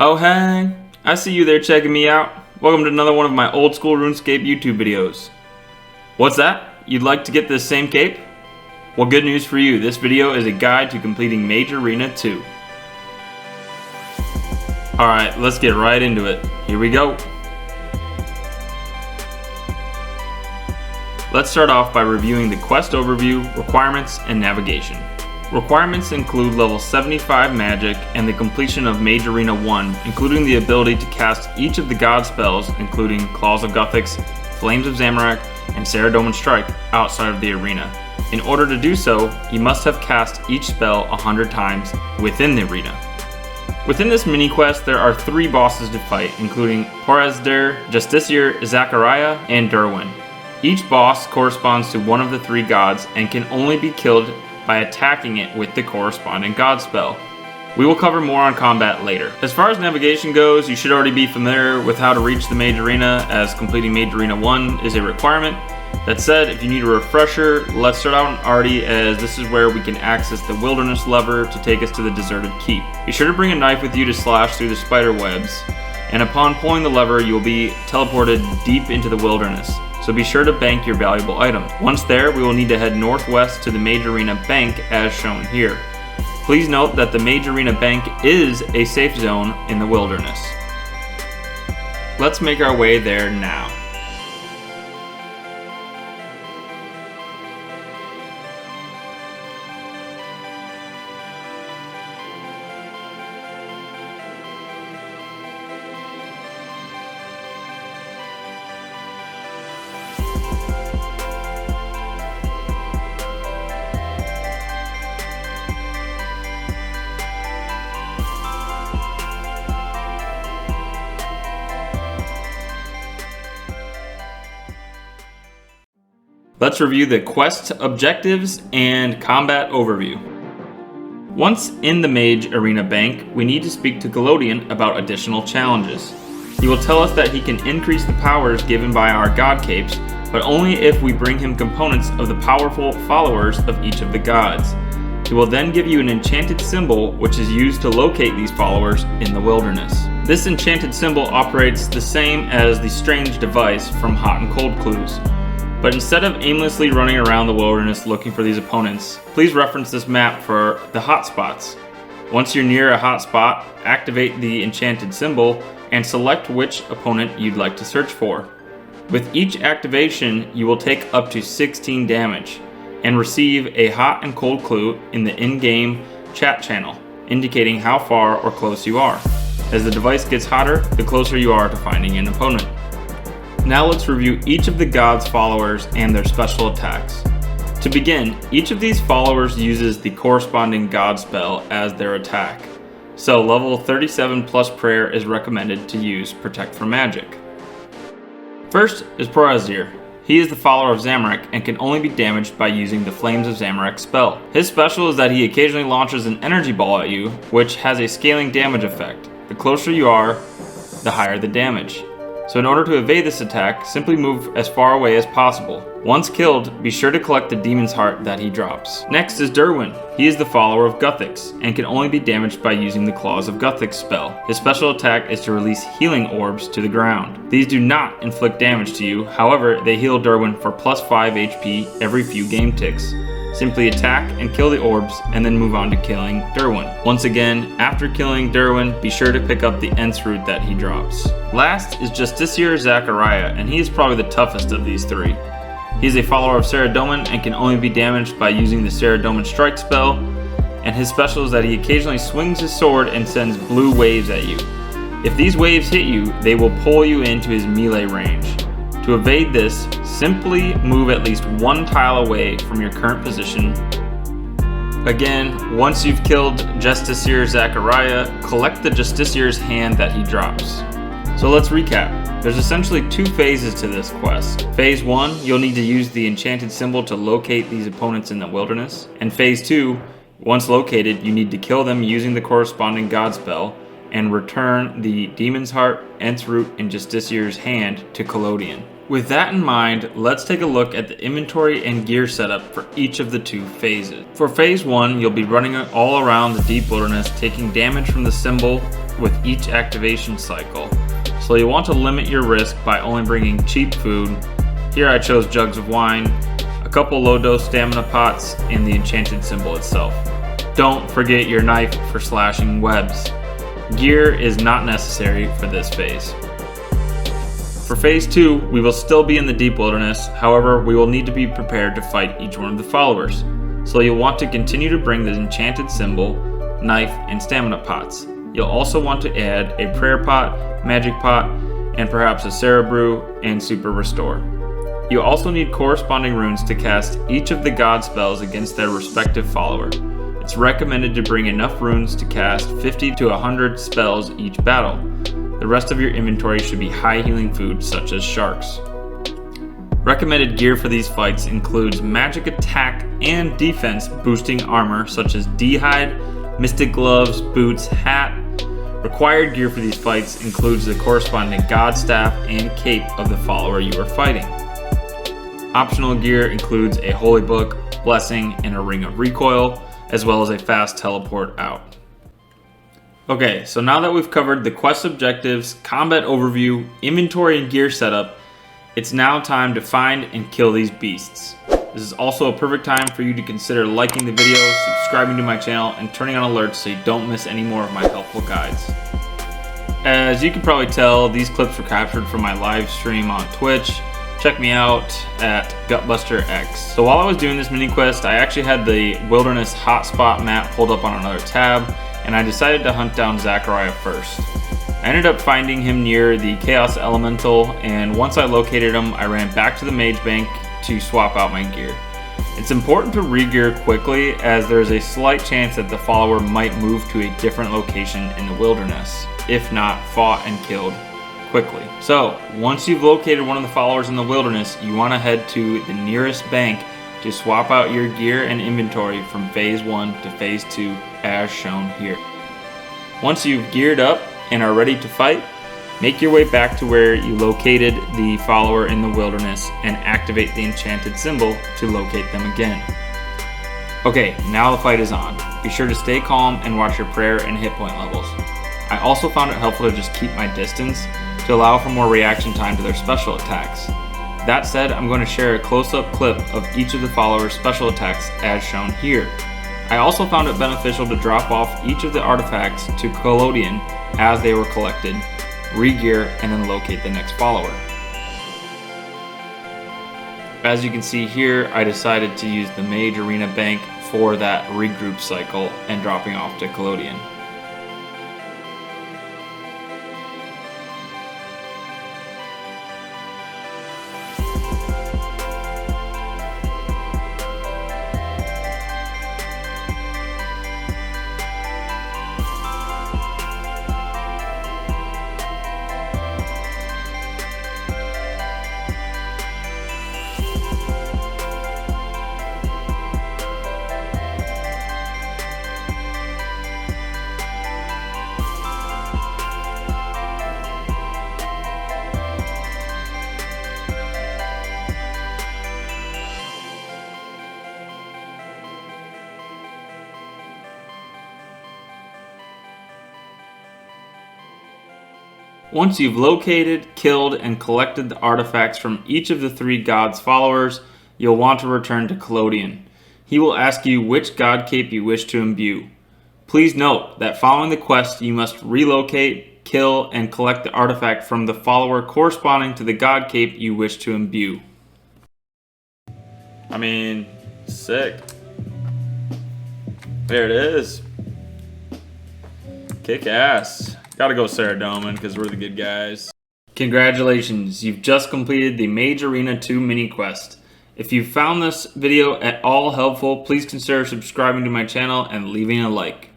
Oh hey, I see you there checking me out. Welcome to another one of my Old School RuneScape YouTube videos. What's that? You'd like to get this same cape? Well, good news for you. This video is a guide to completing Mage Arena II. Alright, let's get right into it. Here we go. Let's start off by reviewing the quest overview, requirements, and navigation. Requirements include level 75 magic and the completion of Mage Arena I, including the ability to cast each of the god spells, including Claws of Guthix, Flames of Zamorak, and Saradomin Strike, outside of the arena. In order to do so, you must have cast each spell 100 times within the arena. Within this mini-quest, there are 3 bosses to fight, including Porazdir, Justiciar, Zachariah, and Derwen. Each boss corresponds to one of the 3 gods and can only be killed by attacking it with the corresponding god spell. We will cover more on combat later. As far as navigation goes, you should already be familiar with how to reach the Mage Arena, as completing Mage Arena I is a requirement. That said, if you need a refresher, let's start out on Artie, as this is where we can access the wilderness lever to take us to the deserted keep. Be sure to bring a knife with you to slash through the spider webs, and upon pulling the lever you will be teleported deep into the wilderness. So be sure to bank your valuable item. Once there, we will need to head northwest to the Mage Arena Bank as shown here. Please note that the Mage Arena Bank is a safe zone in the wilderness. Let's make our way there now. Let's review the quest objectives and combat overview. Once in the Mage Arena Bank, we need to speak to Golodian about additional challenges. He will tell us that he can increase the powers given by our god capes, but only if we bring him components of the powerful followers of each of the gods. He will then give you an enchanted symbol which is used to locate these followers in the wilderness. This enchanted symbol operates the same as the strange device from Hot and Cold clues. But instead of aimlessly running around the wilderness looking for these opponents, please reference this map for the hotspots. Once you're near a hotspot, activate the enchanted symbol and select which opponent you'd like to search for. With each activation, you will take up to 16 damage and receive a hot and cold clue in the in-game chat channel, indicating how far or close you are. As the device gets hotter, the closer you are to finding an opponent. Now let's review each of the gods' followers and their special attacks. To begin, each of these followers uses the corresponding god spell as their attack. So level 37 plus prayer is recommended to use Protect from Magic. First is Porazdir. He is the follower of Zamorak and can only be damaged by using the Flames of Zamorak spell. His special is that he occasionally launches an energy ball at you, which has a scaling damage effect. The closer you are, the higher the damage. So in order to evade this attack, simply move as far away as possible. Once killed, be sure to collect the demon's heart that he drops. Next is Derwen. He is the follower of Guthix and can only be damaged by using the Claws of Guthix spell. His special attack is to release healing orbs to the ground. These do not inflict damage to you, however, they heal Derwen for plus 5 HP every few game ticks. Simply attack and kill the orbs and then move on to killing Derwen. Once again, after killing Derwen, be sure to pick up the Ents root that he drops. Last is Justiciar Zachariah, and he is probably the toughest of these 3. He is a follower of Saradomin and can only be damaged by using the Saradomin Strike spell, and his special is that he occasionally swings his sword and sends blue waves at you. If these waves hit you, they will pull you into his melee range. To evade this, simply move at least 1 tile away from your current position. Again, once you've killed Justiciar Zachariah, collect the Justiciar's hand that he drops. So let's recap. There's essentially 2 phases to this quest. Phase 1, you'll need to use the enchanted symbol to locate these opponents in the wilderness. And Phase 2, once located, you need to kill them using the corresponding god spell and return the Demon's Heart, Ents Root, and Justiciar's hand to Golodian. With that in mind, let's take a look at the inventory and gear setup for each of the 2 phases. For phase 1, you'll be running all around the deep wilderness, taking damage from the symbol with each activation cycle, so you'll want to limit your risk by only bringing cheap food. Here I chose jugs of wine, a couple low-dose stamina pots, and the enchanted symbol itself. Don't forget your knife for slashing webs. Gear is not necessary for this phase. For phase 2, we will still be in the deep wilderness, however we will need to be prepared to fight each one of the followers. So you'll want to continue to bring the enchanted symbol, knife, and stamina pots. You'll also want to add a prayer pot, magic pot, and perhaps a Cerebrew and Super Restore. You also need corresponding runes to cast each of the god spells against their respective follower. It's recommended to bring enough runes to cast 50 to 100 spells each battle. The rest of your inventory should be high healing food such as sharks. Recommended gear for these fights includes magic attack and defense boosting armor such as D-hide, mystic gloves, boots, hat. Required gear for these fights includes the corresponding god staff and cape of the follower you are fighting. Optional gear includes a holy book, blessing, and a ring of recoil, as well as a fast teleport out. Okay, so now that we've covered the quest objectives, combat overview, inventory and gear setup, it's now time to find and kill these beasts. This is also a perfect time for you to consider liking the video, subscribing to my channel, and turning on alerts so you don't miss any more of my helpful guides. As you can probably tell, these clips were captured from my live stream on Twitch. Check me out at GutbusterX. So while I was doing this mini quest, I actually had the wilderness hotspot map pulled up on another tab, and I decided to hunt down Zachariah first. I ended up finding him near the Chaos Elemental, and once I located him, I ran back to the Mage Bank to swap out my gear. It's important to re-gear quickly, as there is a slight chance that the follower might move to a different location in the wilderness, if not fought and killed quickly. So, once you've located one of the followers in the wilderness, you want to head to the nearest bank to swap out your gear and inventory from phase 1 to phase 2 as shown here. Once you've geared up and are ready to fight, make your way back to where you located the follower in the wilderness and activate the enchanted symbol to locate them again. Okay, now the fight is on. Be sure to stay calm and watch your prayer and hit point levels. I also found it helpful to just keep my distance to allow for more reaction time to their special attacks. That said, I'm going to share a close-up clip of each of the followers' special attacks as shown here. I also found it beneficial to drop off each of the artifacts to Collodion as they were collected, re-gear, and then locate the next follower. As you can see here, I decided to use the Mage Arena Bank for that regroup cycle and dropping off to Collodion. Once you've located, killed, and collected the artifacts from each of the 3 gods' followers, you'll want to return to Collodion. He will ask you which god cape you wish to imbue. Please note that following the quest, you must relocate, kill, and collect the artifact from the follower corresponding to the god cape you wish to imbue. I mean, sick. There it is. Kick ass. Gotta go Sarah Doman because we're the good guys. Congratulations, you've just completed the Mage Arena II mini quest. If you found this video at all helpful, please consider subscribing to my channel and leaving a like.